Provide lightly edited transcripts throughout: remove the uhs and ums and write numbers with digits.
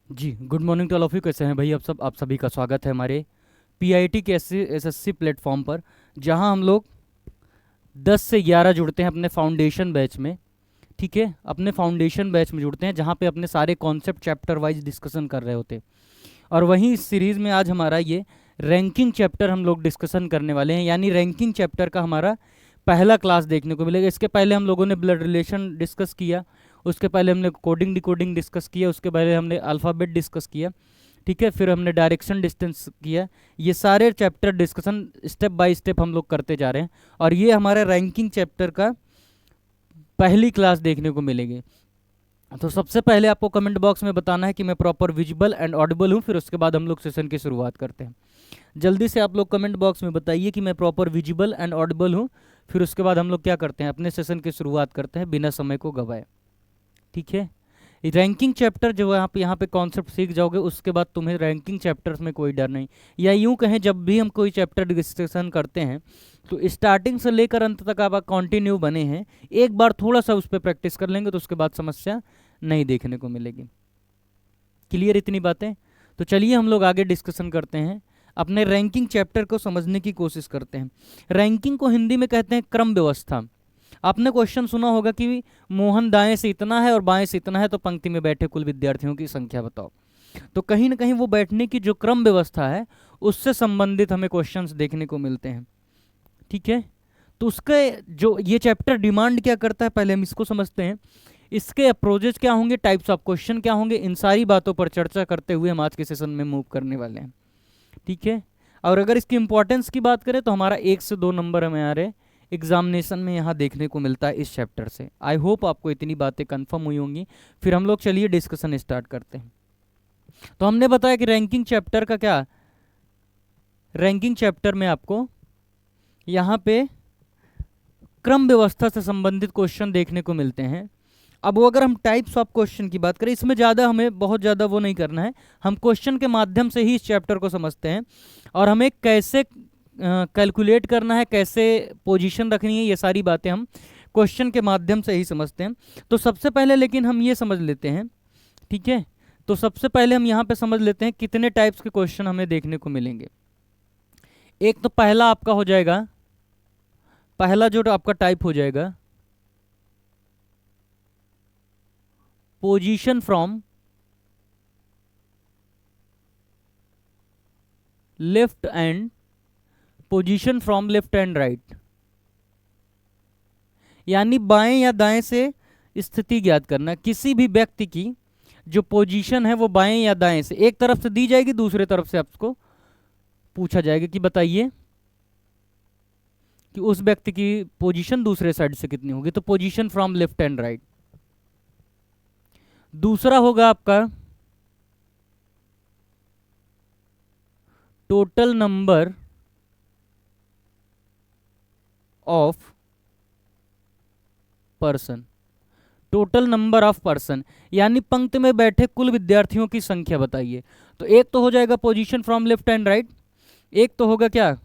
Ji, good morning to all of you. कैसे हैं भाई आप सभी का स्वागत है हमारे पीआईटी के एसएससी प्लेटफॉर्म पर, जहां हम लोग 10 से 11 जुड़ते हैं अपने फाउंडेशन बैच में। ठीक है, अपने फाउंडेशन बैच में जुड़ते हैं जहां पे अपने सारे कॉन्सेप्ट चैप्टर वाइज डिस्कशन कर रहे होते हैं। और वहीं इस सीरीज़ में आज हमारा ये रैंकिंग चैप्टर हम लोग डिस्कशन करने वाले हैं, यानी रैंकिंग चैप्टर का हमारा पहला क्लास देखने को मिलेगा। इसके पहले हम लोगों ने ब्लड रिलेशन डिस्कस किया, उसके पहले हमने कोडिंग डिकोडिंग डिस्कस किया, उसके पहले हमने अल्फ़ाबेट डिस्कस किया। ठीक है, फिर हमने डायरेक्शन डिस्टेंस किया। ये सारे chapter discussion step by step हम लोग करते जा रहे हैं, और ये हमारे रैंकिंग चैप्टर का पहली क्लास देखने को मिलेगी। तो सबसे पहले आपको कमेंट बॉक्स में बताना है कि मैं प्रॉपर विजिबल एंड ऑडिबल हूँ, फिर उसके बाद हम लोग सेशन की शुरुआत करते हैं। जल्दी से आप लोग कमेंट बॉक्स में बताइए कि मैं प्रॉपर विजिबल एंड ऑडिबल हूँ, फिर उसके बाद हम लोग क्या करते हैं, अपने सेशन की शुरुआत करते हैं बिना समय को गवाए। ठीक है, रैंकिंग चैप्टर जो यहाँ पे कॉन्सेप्ट सीख जाओगे, उसके बाद तुम्हें रैंकिंग चैप्टर्स में कोई डर नहीं। या यूँ कहें, जब भी हम कोई चैप्टर डिस्कशन करते हैं तो स्टार्टिंग से लेकर अंत तक आप कंटिन्यू बने हैं, एक बार थोड़ा सा उस पर प्रैक्टिस कर लेंगे तो उसके बाद समस्या नहीं देखने को मिलेगी। क्लियर इतनी बातें? तो चलिए हम लोग आगे डिस्कशन करते हैं, अपने रैंकिंग चैप्टर को समझने की कोशिश करते हैं। रैंकिंग को हिंदी में कहते हैं क्रम व्यवस्था। आपने क्वेश्चन सुना होगा कि मोहन दाएं से इतना है और बाएं से इतना है, तो पंक्ति में बैठे कुल विद्यार्थियों की संख्या बताओ। तो कहीं ना कहीं वो बैठने की जो क्रम व्यवस्था है, उससे संबंधित हमें क्वेश्चंस देखने को मिलते हैं। ठीक है, तो उसके जो ये चैप्टर डिमांड क्या करता है, पहले हम इसको समझते हैं। इसके अप्रोचेज क्या होंगे, टाइप्स ऑफ क्वेश्चन क्या होंगे, इन सारी बातों पर चर्चा करते हुए हम आज के सेशन में मूव करने वाले हैं। ठीक है, और अगर इसकी इंपॉर्टेंस की बात करें तो हमारा 1 से 2 नंबर हमारे एग्जामिनेशन में यहाँ देखने को मिलता है इस चैप्टर से। आई होप आपको इतनी बातें कंफर्म हुई होंगी। फिर हम लोग चलिए डिस्कशन स्टार्ट करते हैं। तो हमने बताया कि रैंकिंग चैप्टर का क्या, रैंकिंग चैप्टर में आपको यहाँ पे क्रम व्यवस्था से संबंधित क्वेश्चन देखने को मिलते हैं। अब वो अगर हम टाइप्स ऑफ क्वेश्चन की बात करें, इसमें ज़्यादा हमें बहुत ज़्यादा वो नहीं करना है, हम क्वेश्चन के माध्यम से ही इस चैप्टर को समझते हैं। और हमें कैसे कैलकुलेट करना है, कैसे पोजीशन रखनी है, ये सारी बातें हम क्वेश्चन के माध्यम से ही समझते हैं। तो सबसे पहले लेकिन हम ये समझ लेते हैं, ठीक है, तो सबसे पहले हम यहाँ पे समझ लेते हैं कितने टाइप्स के क्वेश्चन हमें देखने को मिलेंगे। एक तो पहला आपका हो जाएगा, पहला जो आपका टाइप हो जाएगा position from left and position from left and right, यानी बाएं या दाएं से स्थिति ज्ञात करना। किसी भी व्यक्ति की जो पोजीशन है वो बाएं या दाएं से एक तरफ से दी जाएगी, दूसरे तरफ से आपको पूछा जाएगा कि बताइए कि उस व्यक्ति की पोजीशन दूसरे साइड से कितनी होगी। तो position from left and right. दूसरा होगा आपका total number of person, total number of person, यानी पंक्ति में बैठे कुल विद्यार्थियों की संख्या बताइए। तो एक तो हो जाएगा position from left and right, एक तो होगा क्या,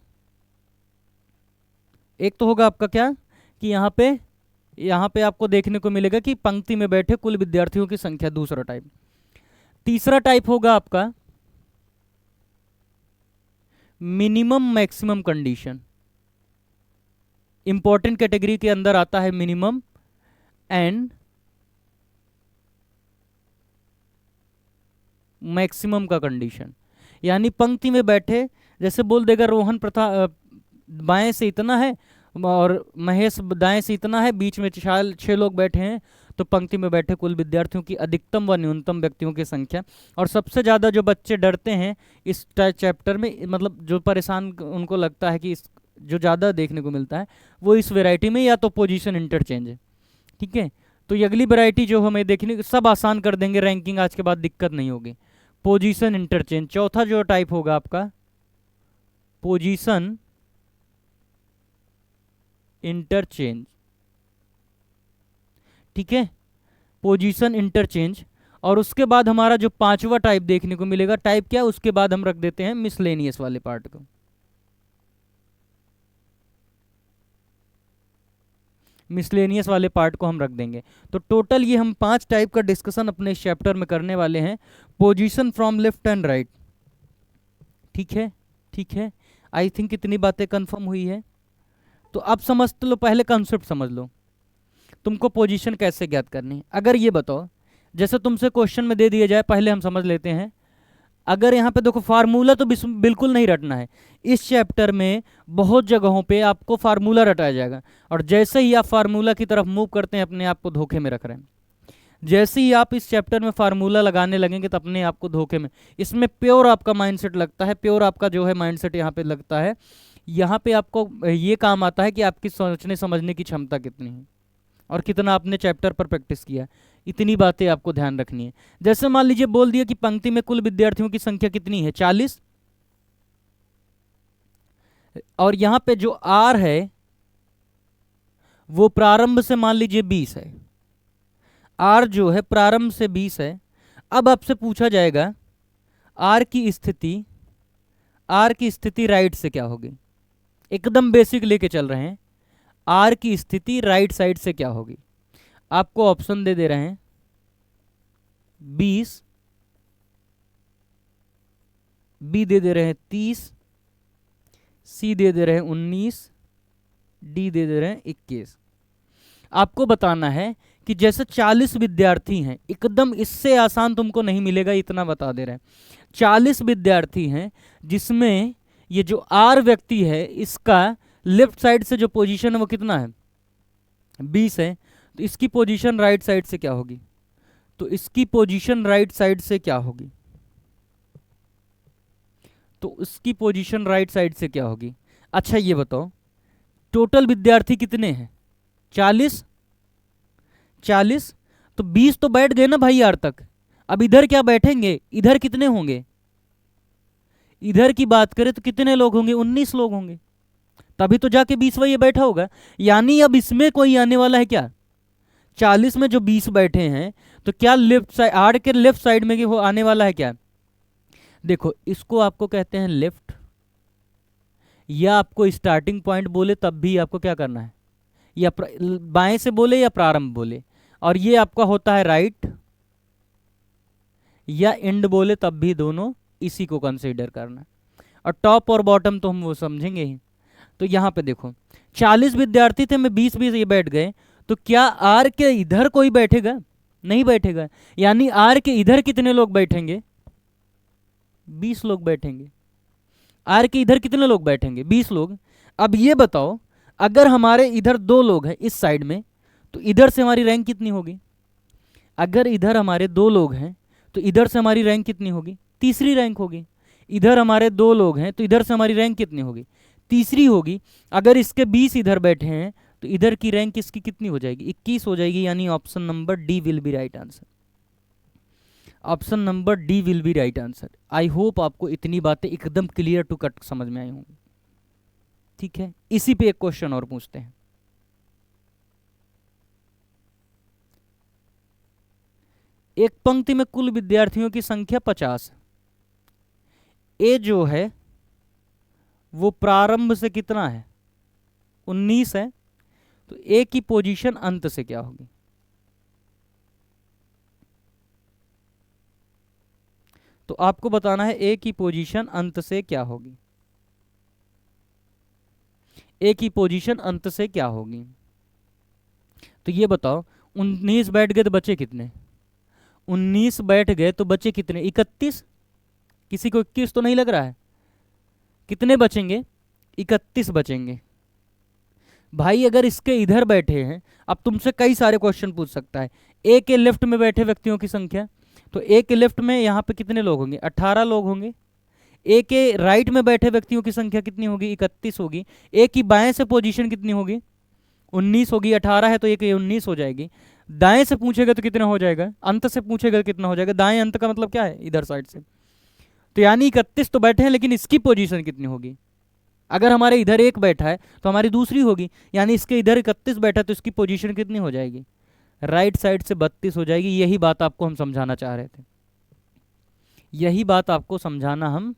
एक तो होगा आपका क्या कि यहाँ पे आपको देखने को मिलेगा कि पंक्ति में बैठे कुल विद्यार्थियों की संख्या, दूसरा टाइप। तीसरा टाइप होगा आपका minimum maximum condition. Important category के अंदर आता है मिनिमम एंड मैक्सिमम का कंडीशन, यानी पंक्ति में बैठे, जैसे बोल देगा रोहन बाएं से इतना है और महेश दाएं से इतना है, बीच में 6 लोग बैठे हैं, तो पंक्ति में बैठे कुल विद्यार्थियों की अधिकतम व न्यूनतम व्यक्तियों की संख्या। और सबसे ज़्यादा जो बच्चे डरते हैं इस चैप्टर में, मतलब जो परेशान उनको लगता है कि इस जो ज़्यादा देखने को मिलता है वो इस वैरायटी में या तो पोजीशन इंटरचेंज है। ठीक है, तो ये अगली वैरायटी जो हमें देखने, सब आसान कर देंगे रैंकिंग आज के बाद, दिक्कत नहीं होगी। Position interchange. चौथा जो टाइप होगा आपका पोजीशन इंटरचेंज। ठीक है, पोजीशन इंटरचेंज। और उसके बाद हमारा जो पांचवा टाइप देखने को मिलेगा, टाइप क्या, उसके बाद हम रख देते हैं मिसलेनियस वाले पार्ट को। मिसलेनियस वाले पार्ट को हम रख देंगे। तो टोटल ये हम 5 टाइप का डिस्कशन अपने इस चैप्टर में करने वाले हैं। Position from left and right, ठीक है, ठीक है। आई थिंक इतनी बातें कंफर्म हुई है। तो अब समझ लो, पहले कॉन्सेप्ट समझ लो, तुमको पोजीशन कैसे ज्ञात करनी है। अगर ये बताओ, जैसे तुमसे क्वेश्चन में दे दिया जाए, पहले हम समझ लेते हैं। अगर यहाँ पे देखो फार्मूला तो बिल्कुल नहीं रटना है। इस चैप्टर में बहुत जगहों पे आपको फार्मूला रटाया जाएगा, और जैसे ही आप फार्मूला की तरफ मूव करते हैं, अपने आप को धोखे में रख रहे हैं। जैसे ही आप इस चैप्टर में फार्मूला लगाने लगेंगे तो अपने आप को धोखे में, इसमें प्योर आपका माइंडसेट लगता है, प्योर आपका जो है माइंडसेट यहाँ पे लगता है। यहाँ पे आपको ये काम आता है कि आपकी सोचने समझने की क्षमता कितनी है और कितना आपने चैप्टर पर प्रैक्टिस किया। इतनी बातें आपको ध्यान रखनी है। जैसे मान लीजिए बोल दिया कि पंक्ति में कुल विद्यार्थियों की संख्या कितनी है, 40, और यहाँ पे जो आर है वो प्रारंभ से मान लीजिए 20 है। आर जो है प्रारंभ से 20 है। अब आपसे पूछा जाएगा आर की स्थिति राइट से क्या होगी। एकदम बेसिक लेके चल रहे हैं। आर की स्थिति राइट साइड से क्या होगी। आपको ऑप्शन दे रहे हैं 20, बी दे रहे हैं 30, सी दे रहे हैं 19, डी दे रहे हैं 21। आपको बताना है कि जैसे 40 विद्यार्थी हैं, एकदम इससे आसान तुमको नहीं मिलेगा, इतना बता दे रहे हैं। 40 विद्यार्थी हैं जिसमें ये जो आर व्यक्ति है इसका लेफ्ट साइड से जो पोजीशन है वो कितना है, 20 है। तो इसकी पोजीशन राइट साइड से क्या होगी, तो इसकी पोजीशन राइट साइड से क्या होगी, तो इसकी पोजीशन राइट साइड से क्या होगी। अच्छा ये बताओ टोटल विद्यार्थी कितने हैं, 40, तो 20 तो बैठ गए ना भाई आर तक। अब इधर क्या बैठेंगे, इधर कितने होंगे, इधर की बात करें तो कितने लोग होंगे, 19 लोग होंगे, तभी तो जाके 20वां ये बैठा होगा। यानी अब इसमें कोई आने वाला है क्या, 40 में जो 20 बैठे हैं तो क्या लेफ्ट साइड, आर के लेफ्ट साइड में वो आने वाला है क्या। देखो इसको आपको कहते हैं लेफ्ट, या आपको स्टार्टिंग पॉइंट बोले तब भी आपको क्या करना है, या बाएं से बोले या प्रारंभ बोले, और ये आपका होता है राइट, या एंड बोले तब भी दोनों इसी को कंसीडर करना है। और टॉप और बॉटम तो हम वो समझेंगे ही। तो यहाँ पे देखो 40 विद्यार्थी थे, में 20 ये बैठ गए, तो क्या आर के इधर कोई बैठेगा, नहीं बैठेगा। यानी आर के इधर कितने लोग बैठेंगे, 20 लोग बैठेंगे। आर के इधर कितने लोग बैठेंगे, 20 लोग। अब ये बताओ अगर हमारे इधर 2 लोग हैं इस साइड में, तो इधर से हमारी रैंक कितनी होगी। अगर इधर हमारे 2 लोग हैं तो इधर से हमारी रैंक कितनी होगी, तीसरी रैंक होगी। इधर हमारे 2 लोग हैं तो इधर से हमारी रैंक कितनी होगी, तीसरी होगी। अगर इसके 20 इधर बैठे हैं तो इधर की रैंक इसकी कितनी हो जाएगी, 21 हो जाएगी। यानी option number D will be right answer. Option number D will be right answer. I hope आपको इतनी बातें एकदम क्लियर टू कट समझ में आई होंगी। ठीक है, इसी पे एक क्वेश्चन और पूछते हैं। एक पंक्ति में कुल विद्यार्थियों की संख्या 50। ए जो है वो प्रारंभ से कितना है, 19 है। तो ए की पोजीशन अंत से क्या होगी। तो आपको बताना है ए की पोजीशन अंत से क्या होगी। ए की पोजीशन अंत से क्या होगी। तो ये बताओ 19 बैठ गए तो बचे कितने, 19 बैठ गए तो बचे कितने, 31। किसी को 21 तो नहीं लग रहा है, कितने बचेंगे, 31 बचेंगे। भाई अगर इसके इधर बैठे हैं, अब तुमसे कई सारे क्वेश्चन पूछ सकता है। ए के लेफ्ट में बैठे व्यक्तियों की संख्या, तो ए के लेफ्ट में यहाँ पे कितने लोग होंगे, 18 लोग होंगे। ए के राइट में बैठे व्यक्तियों की संख्या कितनी होगी, 31 होगी। ए की बाएं से पोजीशन कितनी होगी, 19 होगी। 18 है तो एक 19 हो जाएगी। दाएं से पूछेगा तो कितना हो जाएगा, अंत से पूछेगा तो कितना हो जाएगा। दाएं अंत का मतलब क्या है, इधर साइड से। तो यानी 31 तो बैठे हैं, लेकिन इसकी पोजीशन कितनी होगी। अगर हमारे इधर एक बैठा है तो हमारी दूसरी होगी, यानी इसके इधर 31 बैठा है तो इसकी पोजीशन कितनी हो जाएगी, राइट साइड से 32 हो जाएगी। यही बात आपको हम समझाना चाह रहे थे, यही बात आपको समझाना हम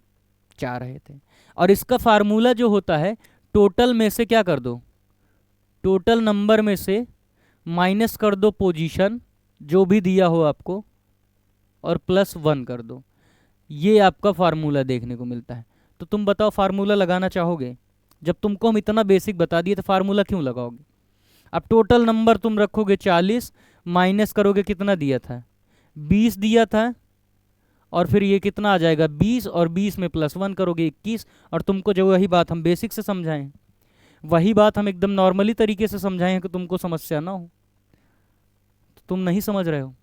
चाह रहे थे। और इसका फार्मूला जो होता है, टोटल में से क्या कर दो, टोटल नंबर में से माइनस कर दो पोजीशन जो भी दिया हो आपको और +1 कर दो। ये आपका फार्मूला देखने को मिलता है। तो तुम बताओ फार्मूला लगाना चाहोगे? जब तुमको हम इतना बेसिक बता दिए तो फार्मूला क्यों लगाओगे? अब टोटल नंबर तुम रखोगे 40, माइनस करोगे, कितना दिया था? 20 दिया था, और फिर ये कितना आ जाएगा 20, और 20 में +1 करोगे 21। और तुमको जो वही बात हम बेसिक से समझाएं, वही बात हम एकदम नॉर्मली तरीके से समझाएं कि तुमको समस्या ना हो। तो तुम नहीं समझ रहे हो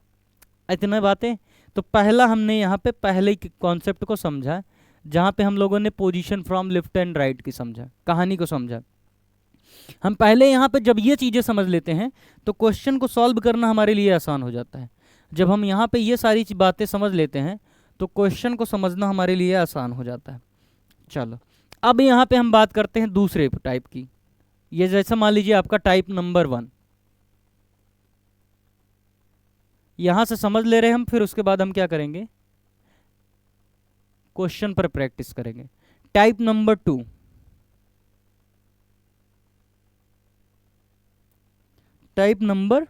इतने बातें। तो पहला हमने यहाँ पे पहले कॉन्सेप्ट को समझा, जहाँ पे हम लोगों ने position from left and right की समझा, कहानी को समझा। हम पहले यहाँ पे जब ये चीज़ें समझ लेते हैं तो क्वेश्चन को सॉल्व करना हमारे लिए आसान हो जाता है। जब हम यहाँ पे ये सारी बातें समझ लेते हैं तो क्वेश्चन को समझना हमारे लिए आसान हो जाता है। चलो अब यहाँ पे हम बात करते हैं दूसरे टाइप की। ये जैसा मान लीजिए आपका टाइप नंबर 1, यहाँ से समझ ले रहे हैं हम, फिर उसके बाद हम क्या करेंगे, क्वेश्चन पर प्रैक्टिस करेंगे। टाइप नंबर 2, टाइप नंबर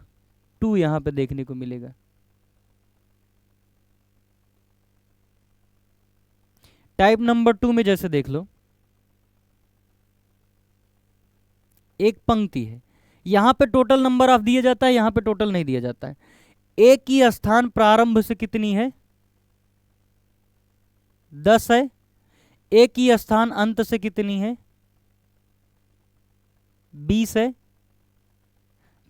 2 यहाँ पे देखने को मिलेगा। टाइप नंबर 2 में जैसे देख लो, एक पंक्ति है, यहाँ पे टोटल नंबर ऑफ दिया जाता है, यहाँ पे टोटल नहीं दिया जाता है। ए की स्थान प्रारंभ से कितनी है? 10 है। ए की स्थान अंत से कितनी है? 20 है।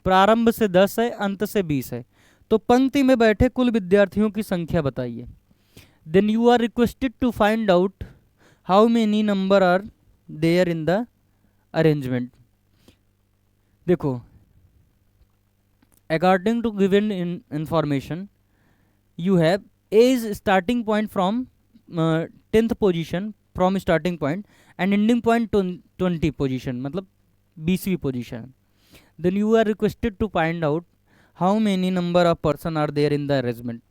प्रारंभ से 10 है, अंत से 20 है। तो पंक्ति में बैठे कुल विद्यार्थियों की संख्या बताइए। Then you are requested to find out how many number are there in the arrangement. देखो, according to given information, you have A is starting point from 10th position from starting point and ending point 20 position, मतलब 20वीं position. Then you are requested to find out how many number of person are there in the arrangement.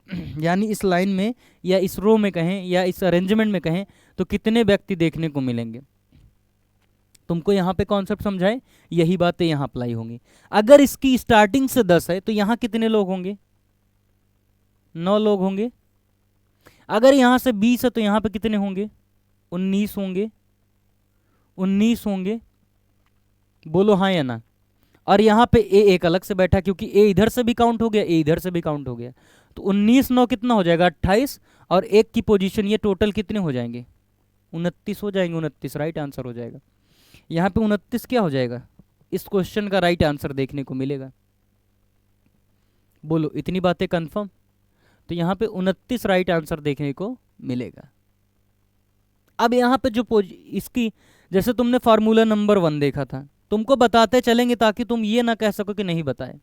यानी इस line में या इस रो में कहें या इस अरेंजमेंट में कहें तो कितने व्यक्ति देखने को मिलेंगे। तुमको यहाँ पे कॉन्सेप्ट समझाए, यही बातें यहाँ अप्लाई होंगी। अगर इसकी स्टार्टिंग से 10 है तो यहाँ कितने लोग होंगे? 9 लोग होंगे। अगर यहाँ से 20 है तो यहाँ पे कितने होंगे? 19 होंगे। 19 होंगे, बोलो हाँ या ना। और यहाँ पे ए एक अलग से बैठा, क्योंकि ए इधर से भी काउंट हो गया, ए इधर से भी काउंट हो गया। तो 19 9 कितना हो जाएगा? 28, और एक की पोजीशन, ये टोटल कितने हो जाएंगे? 29 हो जाएंगे। 29 राइट आंसर हो जाएगा। यहाँ पे 29 क्या हो जाएगा? इस क्वेश्चन का राइट आंसर देखने को मिलेगा। बोलो इतनी बातें कंफर्म? तो यहाँ पे 29 राइट आंसर देखने को मिलेगा। अब यहाँ पे जो इसकी, जैसे तुमने फार्मूला नंबर 1 देखा था, तुमको बताते चलेंगे ताकि तुम ये ना कह सको कि नहीं बताए।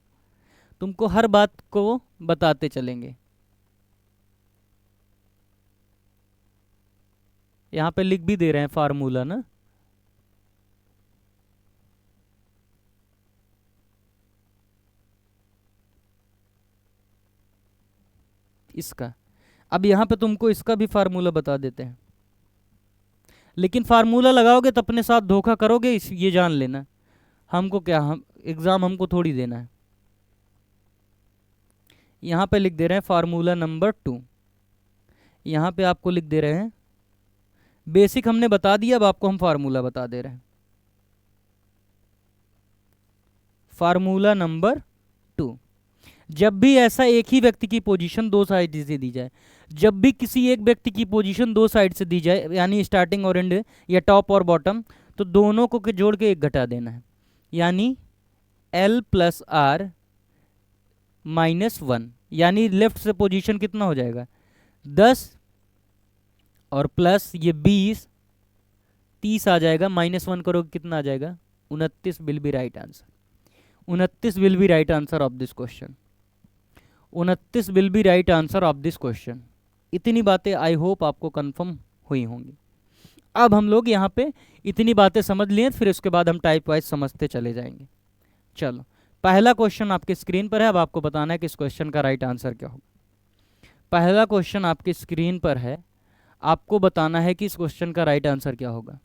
तुमको हर बात को बताते चलेंगे। यहाँ पे लिख भी दे रहे हैं फार्मूला ना। इसका, अब यहाँ पे तुमको इसका भी फार्मूला बता देते हैं, लेकिन फार्मूला लगाओगे तो अपने साथ धोखा करोगे, ये जान लेना। हमको क्या, हम एग्जाम हमको थोड़ी देना है। यहाँ पे लिख दे रहे हैं फार्मूला नंबर 2, यहाँ पे आपको लिख दे रहे हैं बेसिक हमने बता दिया, अब आपको हम फार्मूला बता दे रहे हैं। फार्मूला नंबर 2, जब भी ऐसा एक ही व्यक्ति की पोजीशन दो साइड से दी जाए, जब भी किसी एक व्यक्ति की पोजीशन दो साइड से दी जाए, यानी स्टार्टिंग और एंड या टॉप और बॉटम, तो दोनों को जोड़ के एक घटा देना है। यानी L + R - 1, यानी लेफ्ट से पोजीशन कितना हो जाएगा? 10 और प्लस ये 20, 30 आ जाएगा। -1 करोगे कितना आ जाएगा? 29 will be right answer. 29 will be right answer of this question. 29 will be right answer of this question. इतनी बातें आई होप आपको कंफर्म हुई होंगी। अब हम लोग यहाँ पे इतनी बातें समझ लिए, फिर उसके बाद हम टाइप वाइज समझते चले जाएंगे। चलो, पहला क्वेश्चन आपके स्क्रीन पर है। अब आपको बताना है कि इस क्वेश्चन का राइट आंसर क्या होगा। पहला क्वेश्चन आपकी स्क्रीन पर है, आपको बताना है कि इस क्वेश्चन का राइट आंसर क्या होगा।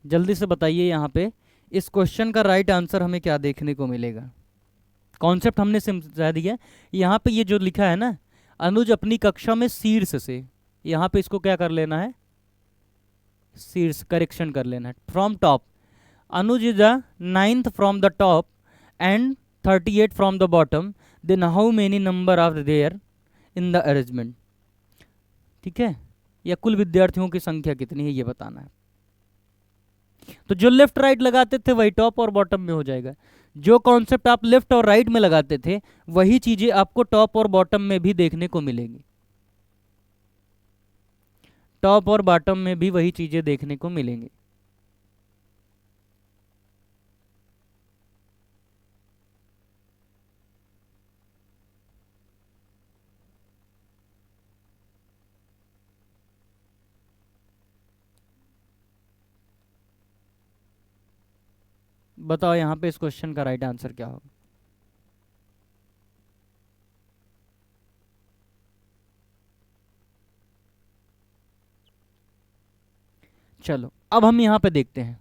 जल्दी से बताइए यहाँ पे इस क्वेश्चन का राइट आंसर हमें क्या देखने को मिलेगा। कॉन्सेप्ट हमने समझा दिया। यहाँ पे ये जो लिखा है ना, अनुज अपनी कक्षा में शीर्ष से, यहाँ पे इसको क्या कर लेना है, शीर्ष करेक्शन कर लेना है। From top, Anuj is the 9th from the top and 38 from the bottom, then how many number are there in the arrangement. ठीक है, या कुल विद्यार्थियों की संख्या कितनी है ये बताना है। तो जो लेफ्ट राइट लगाते थे वही टॉप और बॉटम में हो जाएगा। जो कॉन्सेप्ट आप लेफ्ट और राइट में लगाते थे वही चीजें आपको टॉप और बॉटम में भी देखने को मिलेंगी। टॉप और बॉटम में भी वही चीजें देखने को मिलेंगी। बताओ यहाँ पे इस क्वेश्चन का राइट आंसर क्या होगा। चलो अब हम यहाँ पे देखते हैं।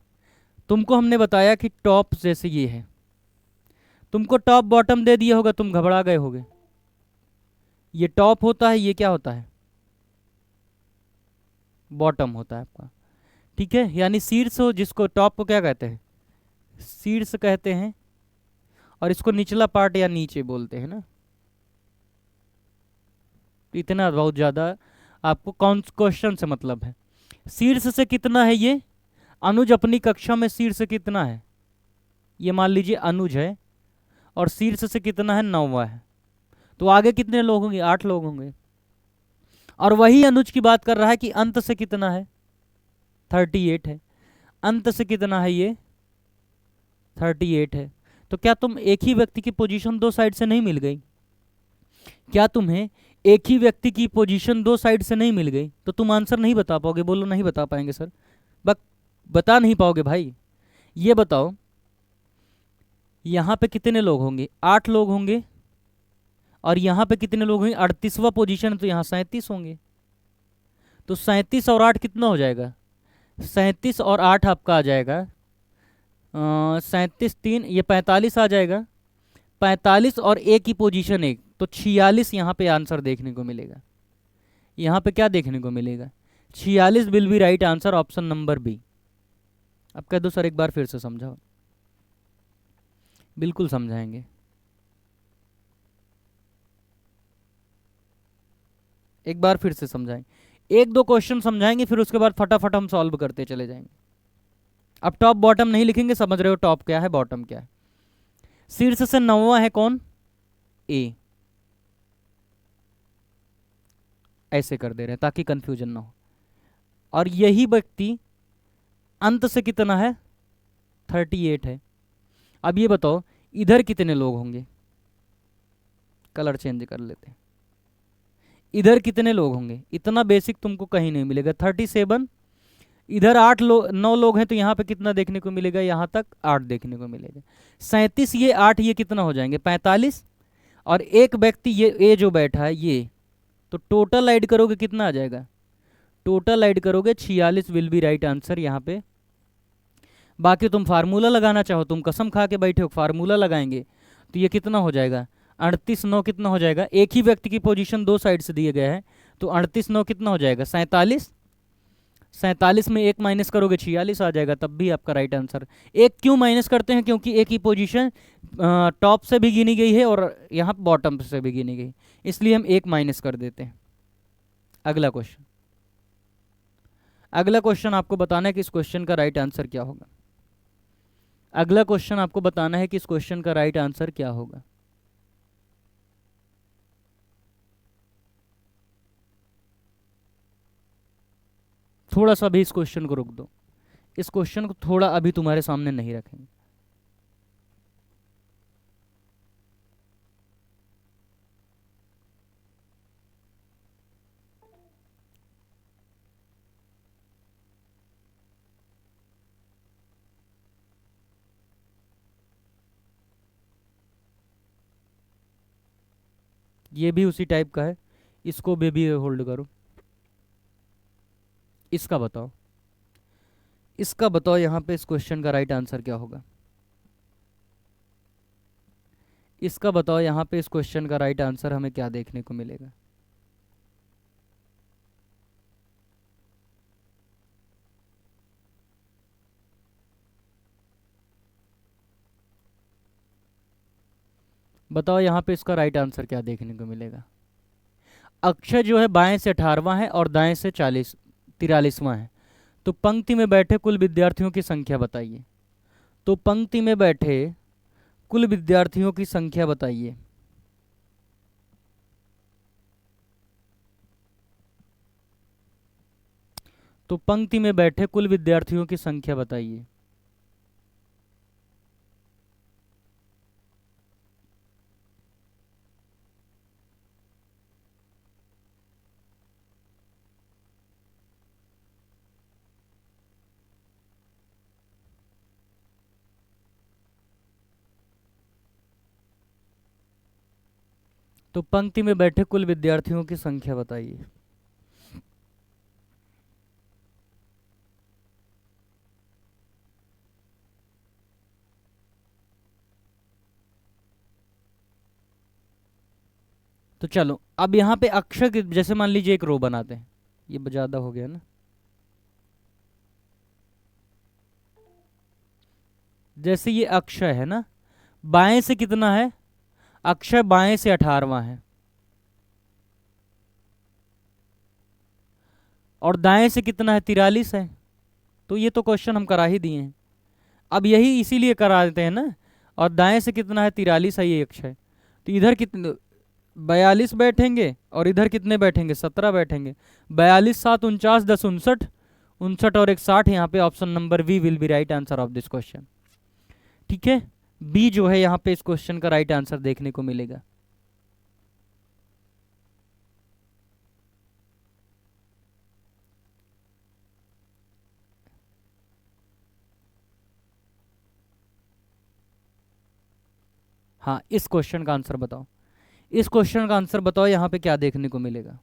तुमको हमने बताया कि टॉप जैसे ये है, तुमको टॉप बॉटम दे दिया होगा, तुम घबरा गए होगे। ये टॉप होता है, ये क्या होता है, बॉटम होता है आपका। ठीक है, यानी शीर्ष हो, जिसको टॉप को क्या कहते हैं, शीर्ष कहते हैं, और इसको निचला पार्ट या नीचे बोलते हैं ना। इतना बहुत ज़्यादा आपको कौन क्वेश्चन से मतलब है। शीर्ष से कितना है ये, अनुज अपनी कक्षा में शीर्ष कितना है, ये मान लीजिए अनुज है, और शीर्ष से कितना है, 9वां है। तो आगे कितने लोग होंगे, 8 लोग होंगे। और वही अनुज की बात कर रहा है कि अंत से कितना है, 38 है। अंत से कितना है ये, 38 है। तो क्या तुम एक ही व्यक्ति की पोजीशन दो साइड से नहीं मिल गई, क्या तुम्हें एक ही व्यक्ति की पोजीशन दो साइड से नहीं मिल गई तो तुम आंसर नहीं बता पाओगे। बोलो नहीं बता पाएंगे सर, बक बता नहीं पाओगे भाई। ये बताओ यहाँ पे कितने लोग होंगे, 8 लोग होंगे, और यहाँ पे कितने लोग होंगे, 38वां पोजीशन, तो यहाँ 37 होंगे। तो 37 और 8 कितना हो जाएगा, 37 और 8 आपका आ जाएगा 37 3, ये 45 आ जाएगा। 45 और एक की पोजीशन एक, तो 46 यहाँ पे आंसर देखने को मिलेगा। यहाँ पे क्या देखने को मिलेगा, 46 will be right answer, option number B. अब कह दो सर एक बार फिर से समझाओ। बिल्कुल समझाएंगे, एक बार फिर से समझाएंगे, एक दो क्वेश्चन समझाएंगे, फिर उसके बाद फटाफट हम सॉल्व करते चले जाएंगे। अब टॉप बॉटम नहीं लिखेंगे, समझ रहे हो टॉप क्या है बॉटम क्या है। शीर्ष से 9वां है कौन, ए। ऐसे कर दे रहे हैं ताकि कंफ्यूजन ना हो। और यही व्यक्ति अंत से कितना है, 38 है। अब ये बताओ इधर कितने लोग होंगे, कलर चेंज कर लेते हैं। इधर कितने लोग होंगे, इतना बेसिक तुमको कहीं नहीं मिलेगा, 37। इधर 9 लोग हैं, तो यहाँ पे कितना देखने को मिलेगा, यहाँ तक 8 देखने को मिलेगा। 37 ये 8 ये कितना हो जाएंगे, 45। और एक व्यक्ति ये जो बैठा है ये, तो टोटल ऐड करोगे कितना आ जाएगा, टोटल ऐड करोगे 46 विल बी राइट आंसर यहाँ पे। बाकी तुम फार्मूला लगाना चाहो, तुम कसम खा के बैठे हो फार्मूला लगाएंगे, तो ये कितना हो जाएगा, 38 9 कितना हो जाएगा, एक ही व्यक्ति की पोजीशन दो साइड से दिए गए हैं, तो 38 9 कितना हो जाएगा, 47। 47 में एक माइनस करोगे 46 आ जाएगा, तब भी आपका राइट आंसर। एक क्यों माइनस करते हैं, क्योंकि एक ही पोजीशन टॉप से भी गिनी गई है और यहाँ बॉटम से भी गिनी गई, इसलिए हम एक माइनस कर देते हैं। अगला क्वेश्चन, अगला क्वेश्चन आपको बताना है कि इस क्वेश्चन का राइट आंसर क्या होगा। अगला क्वेश्चन आपको बताना है कि इस क्वेश्चन का राइट आंसर क्या होगा। थोड़ा सा भी इस क्वेश्चन को रोक दो, इस क्वेश्चन को थोड़ा अभी तुम्हारे सामने नहीं रखेंगे। ये भी उसी टाइप का है, इसको भी होल्ड करो। इसका बताओ, इसका बताओ यहाँ पे इस क्वेश्चन का राइट आंसर क्या होगा। इसका बताओ यहाँ पे इस क्वेश्चन का राइट आंसर हमें क्या देखने को मिलेगा। बताओ यहाँ पे इसका राइट आंसर क्या देखने को मिलेगा। अक्षय जो है बाएं से 18वां है और दाएं से 43वां है। तो पंक्ति में बैठे कुल विद्यार्थियों की संख्या बताइए। तो पंक्ति में बैठे कुल विद्यार्थियों की संख्या बताइए। तो पंक्ति में बैठे कुल विद्यार्थियों की संख्या बताइए। तो पंक्ति में बैठे कुल विद्यार्थियों की संख्या बताइए। तो चलो अब यहाँ पे अक्षर जैसे मान लीजिए एक रो बनाते हैं। ये ज़्यादा हो गया ना। जैसे ये अक्षय है ना, बाएं से कितना है, अक्षय बाएं से 18वां है और दाएं से कितना है, 43 है। तो ये तो क्वेश्चन हम करा ही दिए हैं। अब यही इसीलिए करा देते हैं ना। और दाएं से कितना है, 43 है ये अक्षय। तो इधर कितने, 42 बैठेंगे और इधर कितने बैठेंगे, 17 बैठेंगे। 42 7 49 10 59, 59 और 1 60। यहाँ पे option number B will be right answer of this question. ठीक है, बी जो है यहाँ पे इस क्वेश्चन का राइट आंसर देखने को मिलेगा। हाँ, इस क्वेश्चन का आंसर बताओ। इस क्वेश्चन का आंसर बताओ, यहाँ पे क्या देखने को मिलेगा।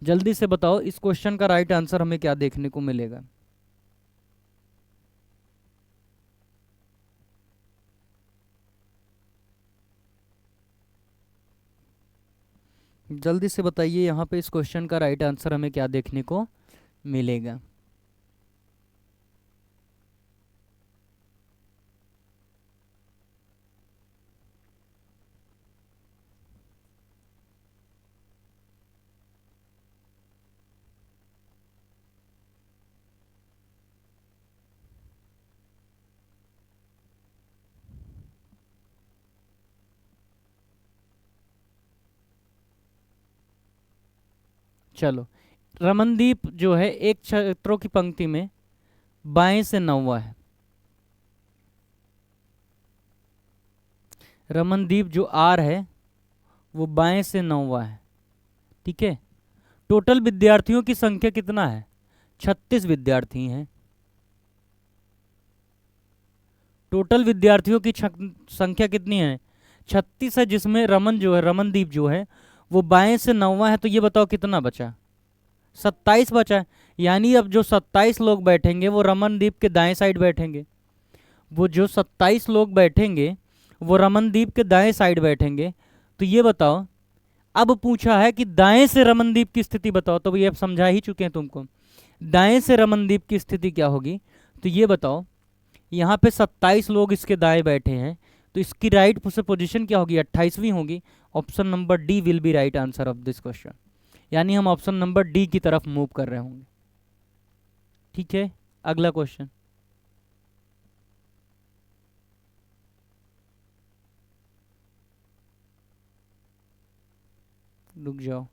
जल्दी से बताओ इस क्वेश्चन का राइट आंसर हमें क्या देखने को मिलेगा। जल्दी से बताइए यहाँ पे इस क्वेश्चन का राइट आंसर हमें क्या देखने को मिलेगा। चलो, रमनदीप जो है एक छात्रों की पंक्ति में बाएं से 9वां है। रमनदीप जो आर है वो बाएं से 9वां है। ठीक है, टोटल विद्यार्थियों की संख्या कितना है, 36 विद्यार्थी हैं। टोटल विद्यार्थियों की संख्या कितनी है, 36 है, जिसमें रमन जो है, रमनदीप जो है वो बाएं से 9वां है। तो ये बताओ कितना बचा, 27 बचा है। यानी अब जो 27 लोग बैठेंगे वो रमनदीप के दाएं साइड बैठेंगे। वो जो 27 लोग बैठेंगे वो रमनदीप के दाएं साइड बैठेंगे। तो ये बताओ, अब पूछा है कि दाएं से रमनदीप की स्थिति बताओ। तो ये अब समझा ही चुके हैं तुमको, दाएं से रमनदीप की स्थिति क्या होगी। तो ये बताओ, यहाँ पे 27 लोग इसके दाएं बैठे हैं, तो इसकी राइट से पोजीशन क्या होगी, 28वीं होगी। Option number D will be right answer of this question. यानी हम ऑप्शन नंबर डी की तरफ मूव कर रहे होंगे। ठीक है, अगला क्वेश्चन। रुक जाओ,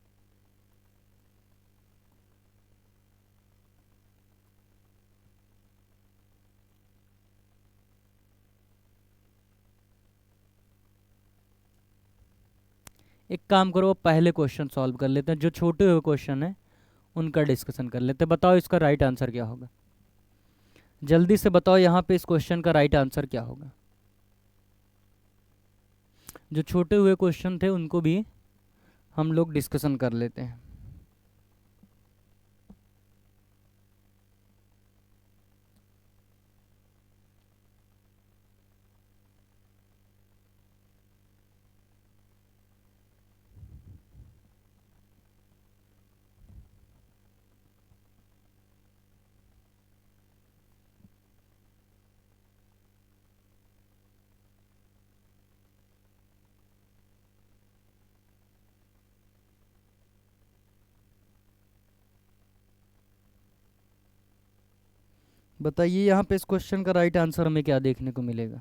एक काम करो, पहले क्वेश्चन सॉल्व कर लेते हैं। जो छोटे हुए क्वेश्चन है उनका डिस्कशन कर लेते हैं। बताओ इसका राइट आंसर क्या होगा। जल्दी से बताओ यहाँ पे इस क्वेश्चन का राइट आंसर क्या होगा। जो छोटे हुए क्वेश्चन थे उनको भी हम लोग डिस्कशन कर लेते हैं। बताइए यहाँ पे इस क्वेश्चन का राइट आंसर हमें क्या देखने को मिलेगा।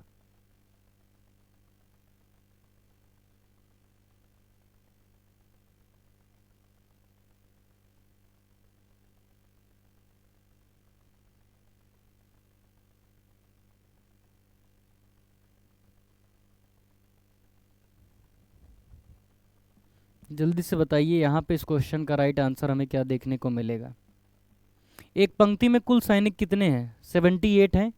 जल्दी से बताइए यहाँ पे इस क्वेश्चन का राइट आंसर हमें क्या देखने को मिलेगा। एक पंक्ति में कुल सैनिक कितने हैं? 78 हैं।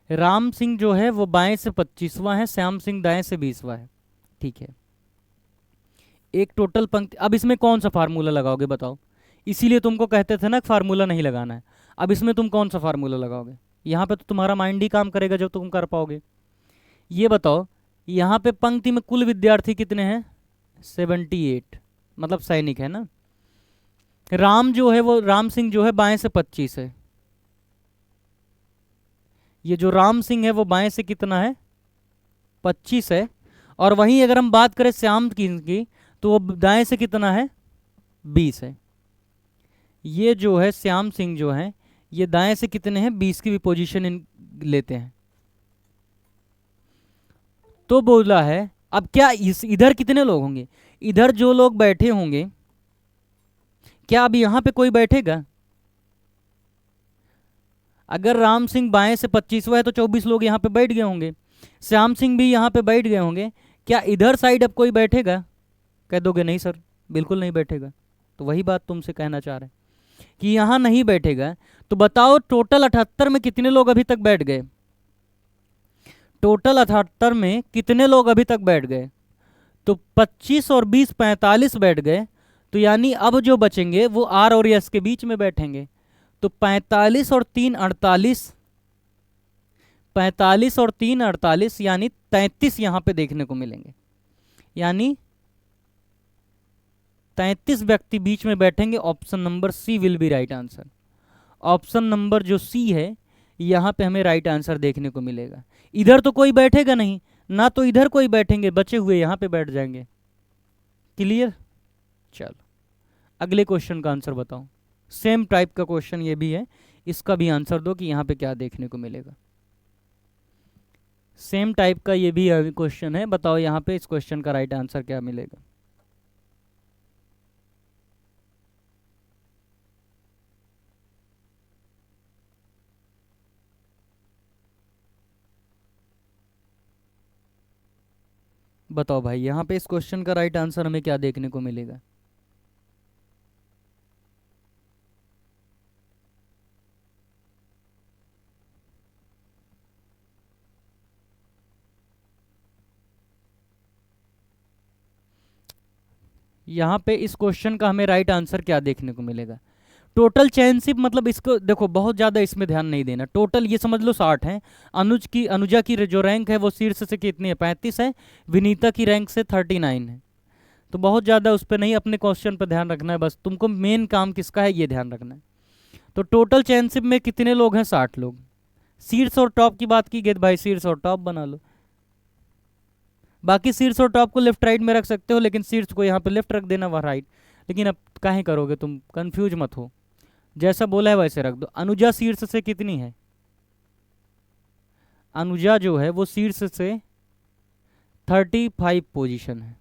राम सिंह जो है वो बाएं से 25वां है, श्याम सिंह दाएं से 20वां है। ठीक है, एक टोटल पंक्ति। अब इसमें कौन सा फार्मूला लगाओगे बताओ? इसीलिए तुमको कहते थे ना फार्मूला नहीं लगाना है। अब इसमें तुम कौन सा फार्मूला लगाओगे? यहाँ पे तो तुम्हारा माइंड ही काम करेगा जब तुम कर पाओगे। ये बताओ, यहाँ पे पंक्ति में कुल विद्यार्थी कितने हैं? 78, मतलब सैनिक है ना। राम जो है वो, राम सिंह जो है बाएं से 25 है। ये जो राम सिंह है वो बाएं से कितना है? 25 है। और वहीं अगर हम बात करें श्याम की तो वो दाएं से कितना है? 20 है। ये जो है श्याम सिंह जो है ये दाएं से कितने हैं? 20 की भी पोजीशन लेते हैं। तो बोला है अब क्या इधर कितने लोग होंगे? इधर जो लोग बैठे होंगे, क्या अब यहां पे कोई बैठेगा? अगर राम सिंह बाएं से 25वां है तो 24 लोग यहाँ पे बैठ गए होंगे। श्याम सिंह भी यहाँ पे बैठ गए होंगे। क्या इधर साइड अब कोई बैठेगा? कह दोगे नहीं सर, बिल्कुल नहीं बैठेगा। तो वही बात तुमसे कहना चाह रहे हैं कि यहाँ नहीं बैठेगा। तो बताओ टोटल 78 में कितने लोग अभी तक बैठ गए? टोटल 78 में कितने लोग अभी तक बैठ गए? तो 25 और 20 45 बैठ गए। तो यानी अब जो बचेंगे वो आर और एस के बीच में बैठेंगे। तो 45 और 3 48, 45 और 3 48 यानी 33 यहाँ पे देखने को मिलेंगे। यानी 33 व्यक्ति बीच में बैठेंगे। Option number C will be right answer. Option number जो सी है यहाँ पे हमें राइट आंसर देखने को मिलेगा। इधर तो कोई बैठेगा नहीं ना, तो इधर कोई बैठेंगे, बचे हुए यहाँ पे बैठ जाएंगे। क्लियर? चलो अगले क्वेश्चन का आंसर बताओ। सेम टाइप का क्वेश्चन ये भी है, इसका भी आंसर दो कि यहाँ पे क्या देखने को मिलेगा। सेम टाइप का ये भी क्वेश्चन है, बताओ यहाँ पे इस क्वेश्चन का राइट आंसर क्या मिलेगा। बताओ भाई यहाँ पे इस क्वेश्चन का राइट आंसर हमें क्या देखने को मिलेगा। यहाँ पे इस क्वेश्चन का हमें राइट आंसर क्या देखने को मिलेगा। टोटल चैनशिप मतलब इसको देखो, बहुत ज़्यादा इसमें ध्यान नहीं देना। टोटल ये समझ लो 60 है। अनुजा की जो रैंक है वो शीर्ष से कितनी है? 35 है। विनीता की रैंक से 39 है। तो बहुत ज़्यादा उस पर नहीं, अपने क्वेश्चन पर ध्यान रखना है। बस तुमको मेन काम किसका है ये ध्यान रखना है। तो टोटल चैनशिप में कितने लोग हैं? 60 लोग। शीर्ष और टॉप की बात की गई भाई, शीर्ष और टॉप बना लो। बाकी शीर्ष और टॉप को लेफ्ट राइट में रख सकते हो, लेकिन शीर्ष को यहाँ पे लेफ्ट रख देना, वह राइट। लेकिन अब काहे करोगे तुम, कंफ्यूज मत हो, जैसा बोला है वैसे रख दो। अनुजा शीर्ष से कितनी है? अनुजा जो है वो शीर्ष से 35 पोजीशन है।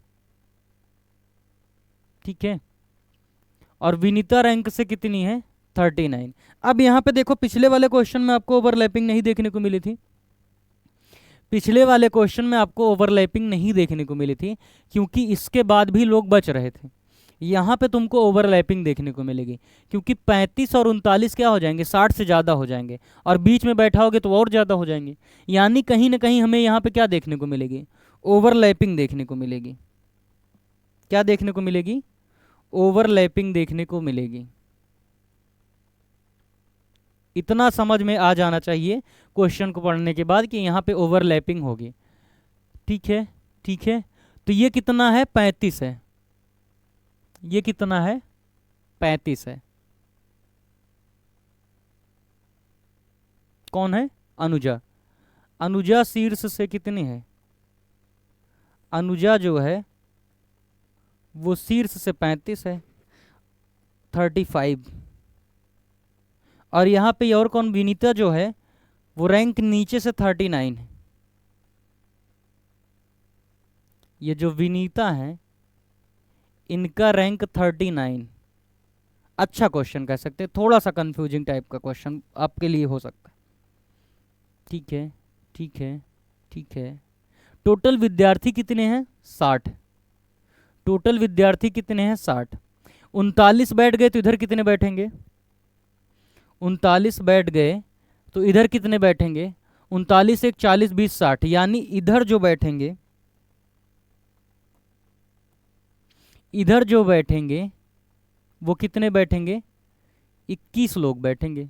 ठीक है। और विनीता रैंक से कितनी है? 39। अब यहाँ पे देखो, पिछले वाले क्वेश्चन में आपको ओवरलैपिंग नहीं देखने को मिली थी। पिछले वाले क्वेश्चन में आपको ओवरलैपिंग नहीं देखने को मिली थी क्योंकि इसके बाद भी लोग बच रहे थे। यहाँ पे तुमको ओवरलैपिंग देखने को मिलेगी क्योंकि 35 और 39 क्या हो जाएंगे? 60 से ज़्यादा हो जाएंगे। और बीच में बैठा होगे तो और ज़्यादा हो जाएंगे। यानी कहीं ना कहीं हमें यहाँ पे क्या देखने को मिलेगी? ओवरलैपिंग देखने को मिलेगी। क्या देखने को मिलेगी? ओवरलैपिंग देखने को मिलेगी। इतना समझ में आ जाना चाहिए क्वेश्चन को पढ़ने के बाद कि यहाँ पे ओवरलैपिंग होगी। ठीक है, ठीक है। तो ये कितना है? 35 है। ये कितना है? 35 है। कौन है? अनुजा। अनुजा शीर्ष से कितनी है? अनुजा जो है वो शीर्ष से 35 है, 35। और यहाँ पे और कौन, विनीता जो है वो रैंक नीचे से 39 है। ये जो विनीता है इनका रैंक 39। अच्छा क्वेश्चन कह सकते हैं, थोड़ा सा कंफ्यूजिंग टाइप का क्वेश्चन आपके लिए हो सकता है। ठीक है ठीक है ठीक है। टोटल विद्यार्थी कितने हैं? 60। टोटल विद्यार्थी कितने हैं? 60। 39 बैठ गए तो इधर कितने बैठेंगे? 39 बैठ गए तो इधर कितने बैठेंगे? 39 एक 40 20 60, यानी इधर जो बैठेंगे, इधर जो बैठेंगे वो कितने बैठेंगे? 21 लोग बैठेंगे।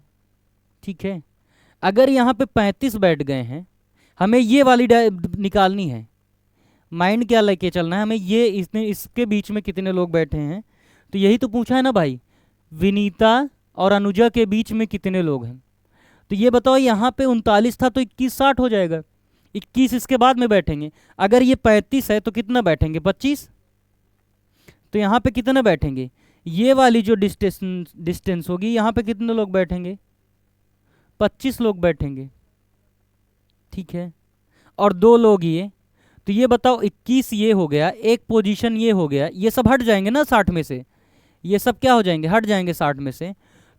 ठीक है। अगर यहाँ पे 35 बैठ गए हैं, हमें ये वाली निकालनी है। माइंड क्या लेके चलना है हमें, ये इसके बीच में कितने लोग बैठे हैं, तो यही तो पूछा है ना भाई, विनीता और अनुजा के बीच में कितने लोग हैं। तो ये बताओ, यहाँ पे 39 था तो 21 60 हो जाएगा, 21 इसके बाद में बैठेंगे। अगर ये 35 है तो कितना बैठेंगे? 25। तो यहाँ पे कितने बैठेंगे? ये वाली जो डिस्टेंस होगी, यहाँ पे कितने लोग बैठेंगे? 25 लोग बैठेंगे। ठीक है। और 2 लोग ये, तो ये बताओ 21 ये हो गया, एक पोजीशन ये हो गया, ये सब हट जाएंगे ना 60 में से, ये सब क्या हो जाएंगे? हट जाएंगे 60 में से।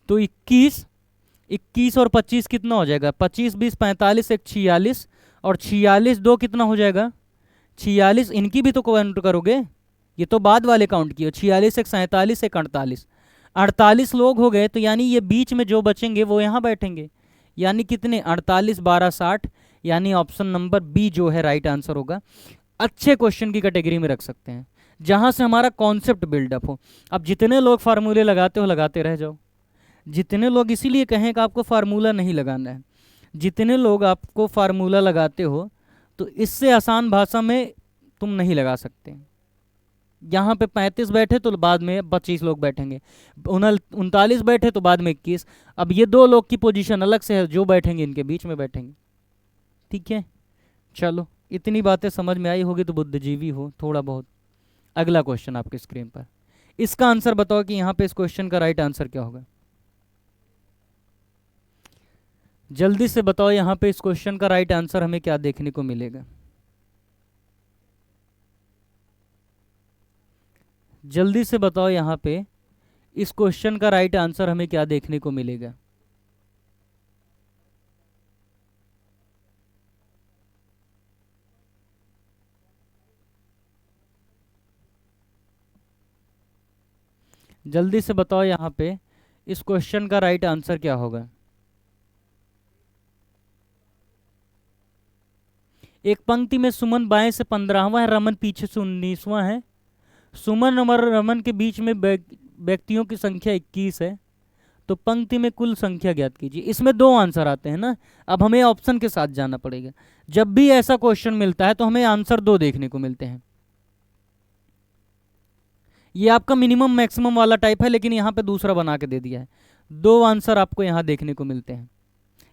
तो 21 और 25 कितना हो जाएगा? 25 20 45 एक 46, और 46 2 कितना हो जाएगा? 46। इनकी भी तो काउंट करोगे, ये तो बाद वाले काउंट किए। 46 एक 47 एक 48, 48 लोग हो गए। तो यानी ये बीच में जो बचेंगे वो यहाँ बैठेंगे, यानी कितने? 48 12 60, यानी ऑप्शन नंबर बी जो है राइट आंसर होगा। अच्छे क्वेश्चन की कैटेगरी में रख सकते हैं, जहाँ से हमारा कॉन्सेप्ट बिल्डअप हो। अब जितने लोग फार्मूले लगाते हो लगाते रह जाओ, जितने लोग, इसीलिए कहें कि आपको फार्मूला नहीं लगाना है, जितने लोग आपको फार्मूला लगाते हो तो इससे आसान भाषा में तुम नहीं लगा सकते। यहाँ पे 35 बैठे तो बाद में 25 लोग बैठेंगे, 39 बैठे तो बाद में 21। अब ये 2 लोग की पोजीशन अलग से है, जो बैठेंगे इनके बीच में बैठेंगे। ठीक है, चलो इतनी बातें समझ में आई होगी तो बुद्धिजीवी हो थोड़ा बहुत। अगला क्वेश्चन आपके स्क्रीन पर, इसका आंसर बताओ कि यहाँ पे इस क्वेश्चन का राइट आंसर क्या होगा। जल्दी से बताओ, यहाँ पे इस क्वेश्चन का राइट आंसर हमें क्या देखने को मिलेगा? जल्दी से बताओ, यहाँ पे इस क्वेश्चन का राइट आंसर हमें क्या देखने को मिलेगा? जल्दी से बताओ, यहाँ पे इस क्वेश्चन का राइट आंसर क्या होगा? एक पंक्ति में सुमन बाएं से 15वां है, रमन पीछे से 19वां है। सुमन और रमन के बीच में व्यक्तियों की संख्या 21 है, तो पंक्ति में कुल संख्या ज्ञात कीजिए। इसमें 2 आंसर आते हैं ना, अब हमें ऑप्शन के साथ जाना पड़ेगा। जब भी ऐसा क्वेश्चन मिलता है तो हमें आंसर 2 देखने को मिलते हैं। ये आपका मिनिमम मैक्सिमम वाला टाइप है, लेकिन यहाँ पे दूसरा बना के दे दिया है। 2 आंसर आपको यहाँ देखने को मिलते हैं,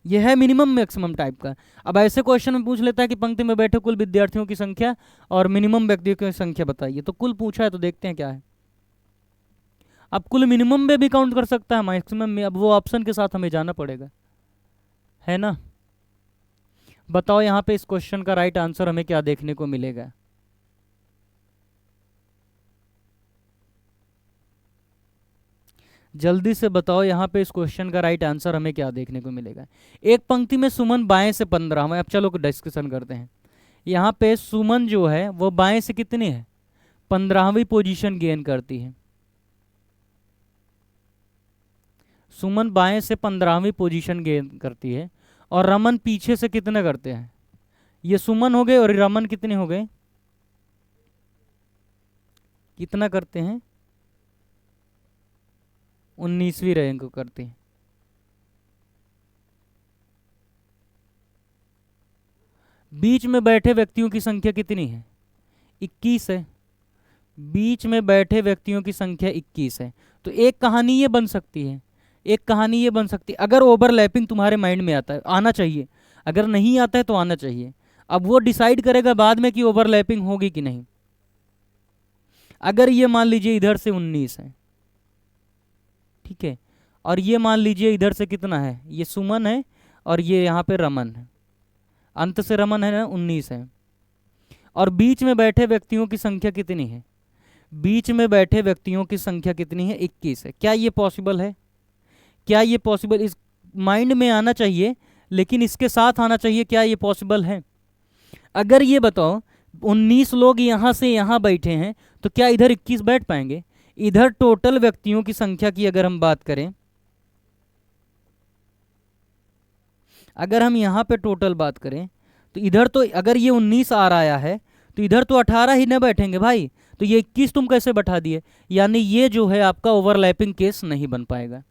यह है मिनिमम मैक्सिमम टाइप का। अब ऐसे क्वेश्चन में पूछ लेता है कि पंक्ति में बैठे कुल विद्यार्थियों की संख्या और मिनिमम व्यक्तियों की संख्या बताइए, तो कुल पूछा है तो देखते हैं क्या है। अब कुल मिनिमम में भी काउंट कर सकता है, मैक्सिमम में, अब वो ऑप्शन के साथ हमें जाना पड़ेगा, है ना। बताओ यहाँ पे इस क्वेश्चन का राइट आंसर हमें क्या देखने को मिलेगा? जल्दी से बताओ, यहाँ पे इस क्वेश्चन का राइट आंसर हमें क्या देखने को मिलेगा? एक पंक्ति में सुमन बाएं से 15वां, अब चलो डिस्कशन करते हैं। यहाँ पे सुमन जो है वो बाएं से कितनी है? 15वीं पोजीशन गेन करती है। सुमन बाएं से 15वीं पोजीशन गेन करती है, और रमन पीछे से कितना करते हैं? ये सुमन हो गए और रमन कितने हो गए? कितना करते हैं? 19वीं रैंक करते हैं। बीच में बैठे व्यक्तियों की संख्या कितनी है? 21 है। बीच में बैठे व्यक्तियों की संख्या 21 है, तो एक कहानी ये बन सकती है, एक कहानी ये बन सकती है, अगर ओवरलैपिंग तुम्हारे माइंड में आता है, आना चाहिए, अगर नहीं आता है तो आना चाहिए। अब वो डिसाइड करेगा बाद में कि ओवरलैपिंग होगी कि नहीं। अगर ये मान लीजिए इधर से 19 है, ठीक है, और ये मान लीजिए इधर से कितना है, ये सुमन है और ये यहाँ पे रमन है, अंत से रमन है ना, 19 है। और बीच में बैठे व्यक्तियों की संख्या कितनी है, बीच में बैठे व्यक्तियों की संख्या कितनी है, 21 है। क्या ये पॉसिबल है, क्या ये पॉसिबल, इस माइंड में आना चाहिए, लेकिन इसके साथ आना चाहिए, क्या ये पॉसिबल है। अगर ये बताओ 19 लोग यहाँ से यहाँ बैठे हैं तो क्या इधर 21 बैठ पाएंगे। इधर टोटल व्यक्तियों की संख्या की अगर हम बात करें, अगर हम यहाँ पे टोटल बात करें तो इधर तो अगर ये 19 आ रहा है तो इधर तो 18 ही न बैठेंगे भाई, तो ये 21 तुम कैसे बैठा दिए। यानी ये जो है आपका ओवरलैपिंग केस नहीं बन पाएगा,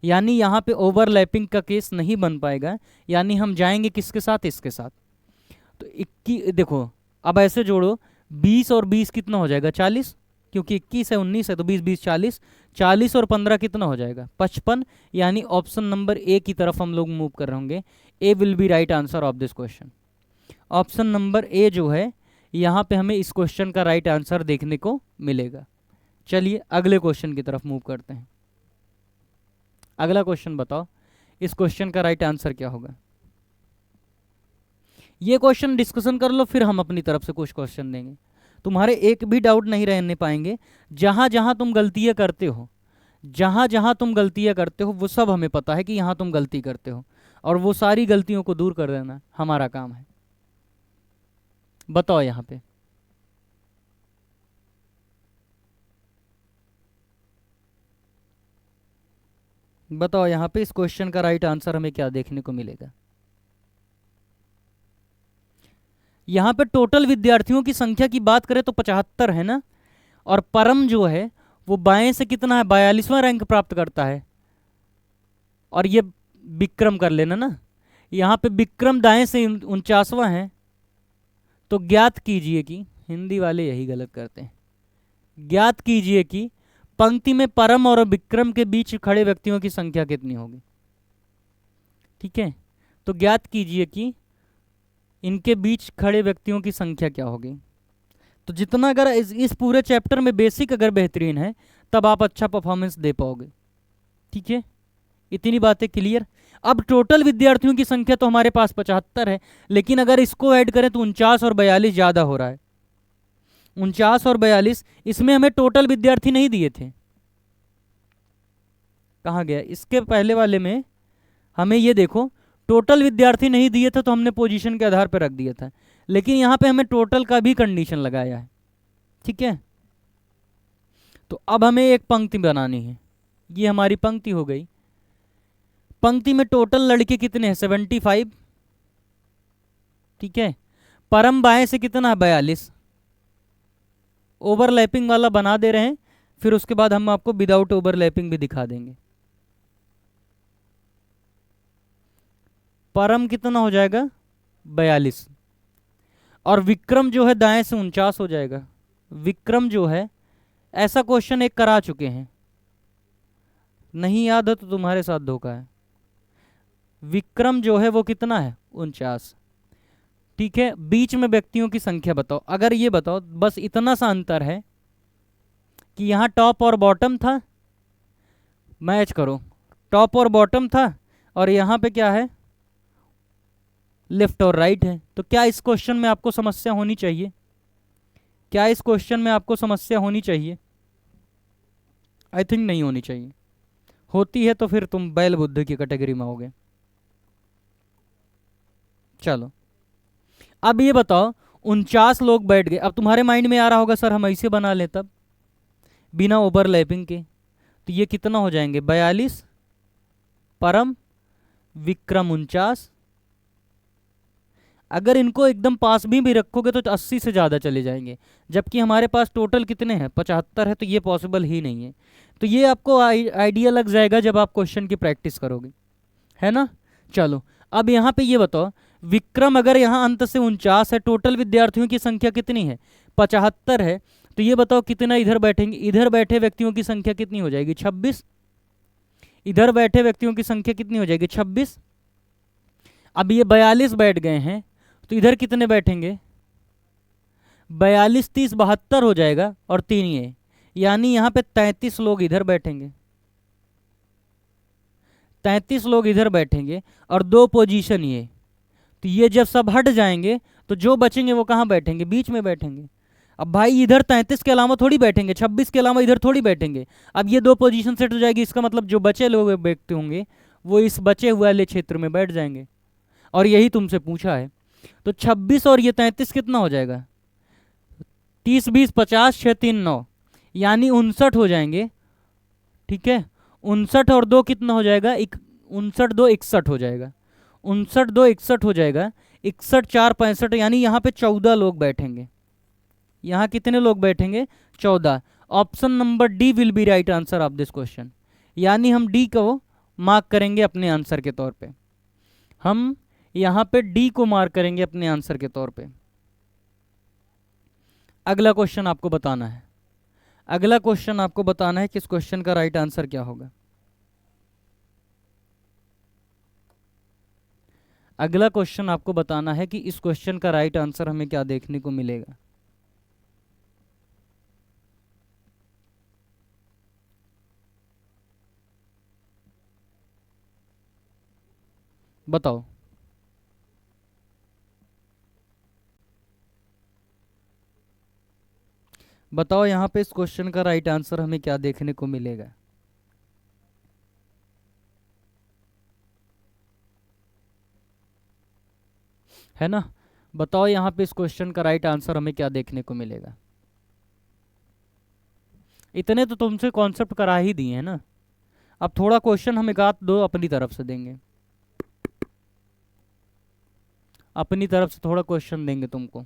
यानी यहाँ पे ओवरलैपिंग का केस नहीं बन पाएगा। यानी हम जाएंगे किसके साथ, इसके साथ। तो 21 देखो, अब ऐसे जोड़ो, 20 और 20 कितना हो जाएगा, 40, क्योंकि 21 है 19 है तो 20 20 40, 40 और 15 कितना हो जाएगा, 55। यानी ऑप्शन नंबर ए की तरफ हम लोग मूव कर रहे होंगे। A will be right answer of this question. Option number A जो है यहाँ पे हमें इस क्वेश्चन का राइट आंसर देखने को मिलेगा। चलिए अगले क्वेश्चन की तरफ मूव करते हैं। अगला क्वेश्चन बताओ, इस क्वेश्चन का राइट आंसर क्या होगा। ये क्वेश्चन डिस्कशन कर लो, फिर हम अपनी तरफ से कुछ क्वेश्चन देंगे। तुम्हारे एक भी डाउट नहीं रहने पाएंगे। जहां जहां तुम गलतियां करते हो, जहां जहां तुम गलतियां करते हो वो सब हमें पता है कि यहाँ तुम गलती करते हो, और वो सारी गलतियों को दूर कर देना हमारा काम है। बताओ यहाँ पे, बताओ यहाँ पे इस क्वेश्चन का राइट आंसर हमें क्या देखने को मिलेगा। यहाँ पे टोटल विद्यार्थियों की संख्या की बात करें तो 75 है ना, और परम जो है वो बाएं से कितना है, 42वां रैंक प्राप्त करता है। और ये विक्रम कर लेना ना, यहाँ पे विक्रम दाएं से 49वां है। तो ज्ञात कीजिए कि, हिंदी वाले यही गलत करते हैं, ज्ञात कीजिए कि पंक्ति में परम और विक्रम के बीच खड़े व्यक्तियों की संख्या कितनी होगी। ठीक है, तो ज्ञात कीजिए कि इनके बीच खड़े व्यक्तियों की संख्या क्या होगी। तो जितना अगर इस पूरे चैप्टर में बेसिक अगर बेहतरीन है तब आप अच्छा परफॉर्मेंस दे पाओगे। ठीक है, इतनी बातें क्लियर। अब टोटल विद्यार्थियों की संख्या तो हमारे पास 75 है, लेकिन अगर इसको ऐड करें तो 49 और 42 ज़्यादा हो रहा है। 49 और 42, इसमें हमें टोटल विद्यार्थी नहीं दिए थे। कहाँ गया, इसके पहले वाले में हमें ये देखो टोटल विद्यार्थी नहीं दिए थे, तो हमने पोजीशन के आधार पर रख दिया था। लेकिन यहाँ पे हमें टोटल का भी कंडीशन लगाया है। ठीक है, तो अब हमें एक पंक्ति बनानी है। ये हमारी पंक्ति हो गई। पंक्ति में टोटल लड़के कितने हैं, 75। ठीक है, परम बाएं से कितना है, 42। ओवरलैपिंग वाला बना दे रहे हैं, फिर उसके बाद हम आपको विदाउट ओवरलैपिंग भी दिखा देंगे। परम कितना हो जाएगा, 42, और विक्रम जो है दाएं से 49 हो जाएगा। विक्रम जो है, ऐसा क्वेश्चन एक करा चुके हैं, नहीं याद है तो तुम्हारे साथ धोखा है। विक्रम जो है वो कितना है, 49। ठीक है, बीच में व्यक्तियों की संख्या बताओ। अगर ये बताओ, बस इतना सा अंतर है कि यहाँ टॉप और बॉटम था, मैच करो, टॉप और बॉटम था, और यहाँ पे क्या है, लेफ्ट और राइट है। तो क्या इस क्वेश्चन में आपको समस्या होनी चाहिए, क्या इस क्वेश्चन में आपको समस्या होनी चाहिए। आई थिंक नहीं होनी चाहिए। होती है तो फिर तुम बैल बुद्धि की कैटेगरी में होगे। चलो अब ये बताओ, 49 लोग बैठ गए। अब तुम्हारे माइंड में आ रहा होगा सर हम ऐसे बना लें तब बिना ओवरलैपिंग के, तो ये कितना हो जाएंगे, 42, परम, विक्रम 49। अगर इनको एकदम पास भी रखोगे तो 80 से ज़्यादा चले जाएंगे, जबकि हमारे पास टोटल कितने हैं, 75 है, तो ये पॉसिबल ही नहीं है। तो ये आपको आइडिया लग जाएगा जब आप क्वेश्चन की प्रैक्टिस करोगे, है ना। चलो अब यहाँ पे ये बताओ, विक्रम अगर यहाँ अंत से 49 है, टोटल विद्यार्थियों की संख्या कितनी है, 75 है, तो ये बताओ कितना इधर बैठेंगे। इधर बैठे व्यक्तियों की संख्या कितनी हो जाएगी, 26। इधर बैठे व्यक्तियों की संख्या कितनी हो जाएगी, 26। अब ये 42 बैठ गए हैं, तो इधर कितने बैठेंगे, 42 30 72 हो जाएगा, और 3 ये, यानी यहाँ पे 33 लोग इधर बैठेंगे। 33 लोग इधर बैठेंगे और 2 पोजीशन ये, तो ये जब सब हट जाएंगे तो जो बचेंगे वो कहाँ बैठेंगे, बीच में बैठेंगे। अब भाई इधर 33 के अलावा थोड़ी बैठेंगे, 26 के अलावा इधर थोड़ी बैठेंगे। अब ये 2 पोजीशन सेट हो जाएगी, इसका मतलब जो बचे लोग बैठते होंगे वो इस बचे हुए वाले क्षेत्र में बैठ जाएंगे। और यही तुमसे पूछा है। तो 26 और ये 33 कितना हो जाएगा, 30 20 50 6 3 9, यानी 59 हो जाएंगे। ठीक है, 59 और 2 कितना हो जाएगा, 59 2 61 हो जाएगा, 59 2 61 हो जाएगा, 61 4 65, यानी यहाँ पे 14 लोग बैठेंगे। यहाँ कितने लोग बैठेंगे, 14। Option number D will be right answer of this question, यानी हम डी को मार्क करेंगे अपने आंसर के तौर पे। हम यहाँ पे डी को मार्क करेंगे अपने आंसर के तौर पे। अगला क्वेश्चन आपको बताना है, अगला क्वेश्चन आपको बताना है कि इस क्वेश्चन का राइट आंसर क्या होगा। अगला क्वेश्चन आपको बताना है कि इस क्वेश्चन का राइट आंसर हमें क्या देखने को मिलेगा। बताओ। बताओ यहाँ पे इस क्वेश्चन का राइट आंसर हमें क्या देखने को मिलेगा। है ना, बताओ यहाँ पे इस क्वेश्चन का राइट आंसर हमें क्या देखने को मिलेगा। इतने तो तुमसे कॉन्सेप्ट करा ही दिए हैं ना, अब थोड़ा क्वेश्चन हम एक आध दो अपनी तरफ से देंगे, अपनी तरफ से थोड़ा क्वेश्चन देंगे तुमको।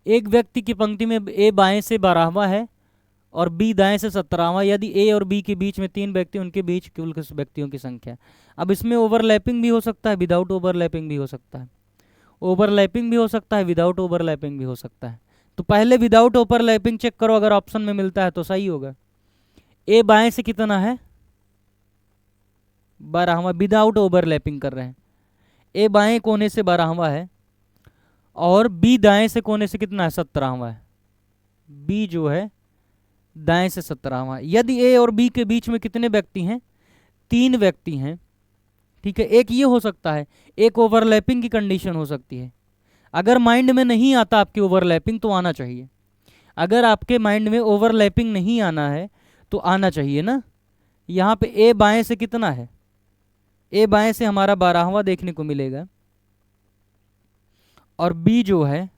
एक व्यक्ति की पंक्ति में ए बाएं से 12वां है और बी दाएं से 17वां, यदि ए और बी के बीच में 3 व्यक्ति, उनके बीच कुल व्यक्तियों की संख्या। अब इसमें ओवरलैपिंग भी हो सकता है, विदाउट ओवरलैपिंग भी हो सकता है, ओवरलैपिंग भी हो सकता है, विदाउट ओवरलैपिंग भी हो सकता है। तो पहले विदाउट ओवरलैपिंग चेक करो, अगर ऑप्शन में मिलता है तो सही होगा। ए बाएं से कितना है, 12वां, विदाउट ओवरलैपिंग कर रहे हैं। ए बाएं कोने से 12वां है और बी दाएं से कोने से कितना है, 17वां है। बी जो है दाएं से 17वां। यदि ए और बी के बीच में कितने व्यक्ति हैं, 3 व्यक्ति हैं। ठीक है, एक ये हो सकता है, एक ओवरलैपिंग की कंडीशन हो सकती है। अगर माइंड में नहीं आता आपकी ओवरलैपिंग तो आना चाहिए, अगर आपके माइंड में ओवरलैपिंग नहीं आना है तो आना चाहिए ना। यहाँ पे ए बाएं से कितना है, ए बाएं से हमारा 12वां देखने को मिलेगा और बी जो है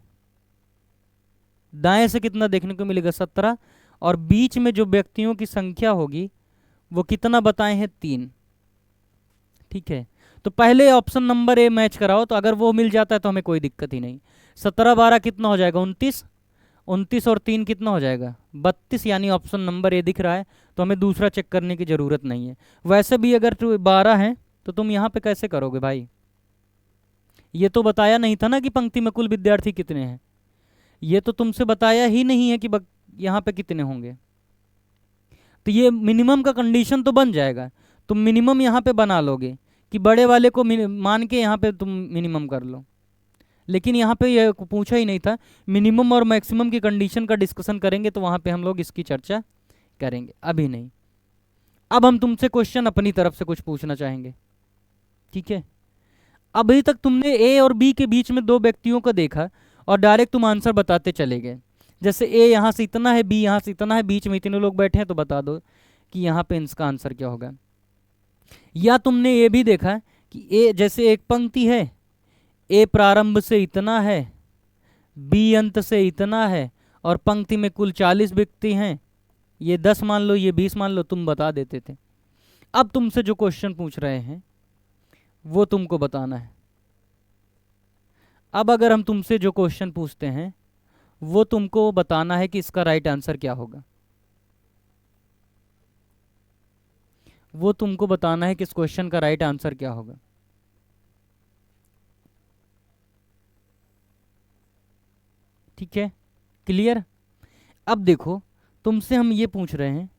दाएं से कितना देखने को मिलेगा, 17, और बीच में जो व्यक्तियों की संख्या होगी वो कितना बताए हैं, 3। ठीक है, तो पहले ऑप्शन नंबर ए मैच कराओ, तो अगर वो मिल जाता है तो हमें कोई दिक्कत ही नहीं। 17 12 कितना हो जाएगा, 29, 29 और 3 कितना हो जाएगा, 32, यानी ऑप्शन नंबर ए दिख रहा है, तो हमें दूसरा चेक करने की ज़रूरत नहीं है। वैसे भी अगर 12 है तो तुम यहाँ पे कैसे करोगे भाई, ये तो बताया नहीं था ना कि पंक्ति में कुल विद्यार्थी कितने हैं, ये तो तुमसे बताया ही नहीं है कि यहाँ पे कितने होंगे। तो ये मिनिमम का कंडीशन तो बन जाएगा, तुम मिनिमम यहाँ पे बना लोगे कि बड़े वाले को मान के यहाँ पे तुम मिनिमम कर लो, लेकिन यहाँ पे ये पूछा ही नहीं था। मिनिमम और मैक्सिमम की कंडीशन का डिस्कशन करेंगे तो वहाँ पे हम लोग इसकी चर्चा करेंगे, अभी नहीं। अब हम तुमसे क्वेश्चन अपनी तरफ से कुछ पूछना चाहेंगे। ठीक है, अभी तक तुमने ए और बी के बीच में 2 व्यक्तियों को देखा और डायरेक्ट तुम आंसर बताते चले गए। जैसे ए यहाँ से इतना है, बी यहाँ से इतना है, बीच में इतने लोग बैठे हैं, तो बता दो कि यहाँ पे इसका आंसर क्या होगा। या तुमने ये भी देखा कि ए जैसे एक पंक्ति है, ए प्रारंभ से इतना है, बी अंत से इतना है, और पंक्ति में कुल 40 व्यक्ति हैं, ये 10 मान लो, ये 20 मान लो, तुम बता देते थे। अब तुमसे जो क्वेश्चन पूछ रहे हैं वो तुमको बताना है। अब अगर हम तुमसे जो क्वेश्चन पूछते हैं वो तुमको बताना है कि इसका राइट आंसर क्या होगा। वो तुमको बताना है कि इस क्वेश्चन का राइट आंसर क्या होगा। ठीक है, क्लियर। अब देखो, तुमसे हम ये पूछ रहे हैं,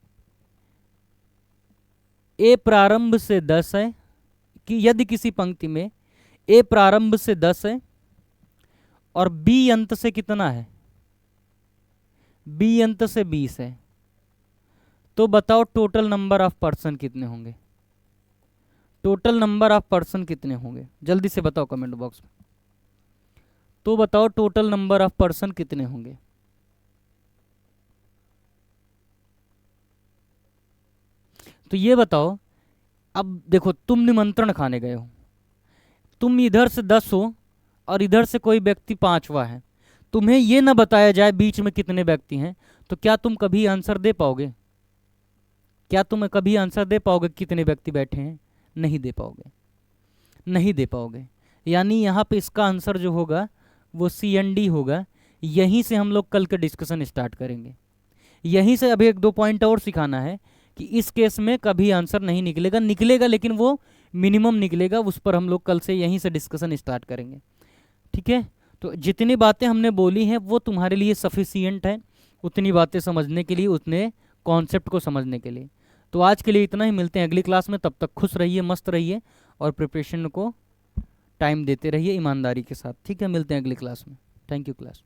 ए प्रारंभ से 10 है कि यदि किसी पंक्ति में ए प्रारंभ से 10 है और बी अंत से कितना है, बी अंत से 20 है, तो बताओ टोटल नंबर ऑफ पर्सन कितने होंगे, टोटल नंबर ऑफ पर्सन कितने होंगे, जल्दी से बताओ कमेंट बॉक्स में। तो बताओ टोटल नंबर ऑफ पर्सन कितने होंगे। तो ये बताओ, अब देखो तुम निमंत्रण खाने गए हो, तुम इधर से 10 हो और इधर से कोई व्यक्ति 5वां है, तुम्हें ये ना बताया जाए बीच में कितने व्यक्ति हैं, तो क्या तुम कभी आंसर दे पाओगे? क्या तुम कभी आंसर दे पाओगे कितने व्यक्ति बैठे हैं? नहीं दे पाओगे, नहीं दे पाओगे। यानी यहाँ पे इसका आंसर जो होगा वो CND होगा। यहीं से हम लोग कल का डिस्कशन स्टार्ट करेंगे। यहीं से अभी 1-2 पॉइंट और सिखाना है कि इस केस में कभी आंसर नहीं निकलेगा, निकलेगा लेकिन वो मिनिमम निकलेगा, उस पर हम लोग कल से यहीं से डिस्कशन स्टार्ट करेंगे। ठीक है, तो जितनी बातें हमने बोली हैं वो तुम्हारे लिए सफिशियंट है, उतनी बातें समझने के लिए, उतने कॉन्सेप्ट को समझने के लिए। तो आज के लिए इतना ही, मिलते हैं अगली क्लास में। तब तक खुश रहिए, मस्त रहिए और प्रिपरेशन को टाइम देते रहिए ईमानदारी के साथ। ठीक है, मिलते हैं अगली क्लास में। Thank you class.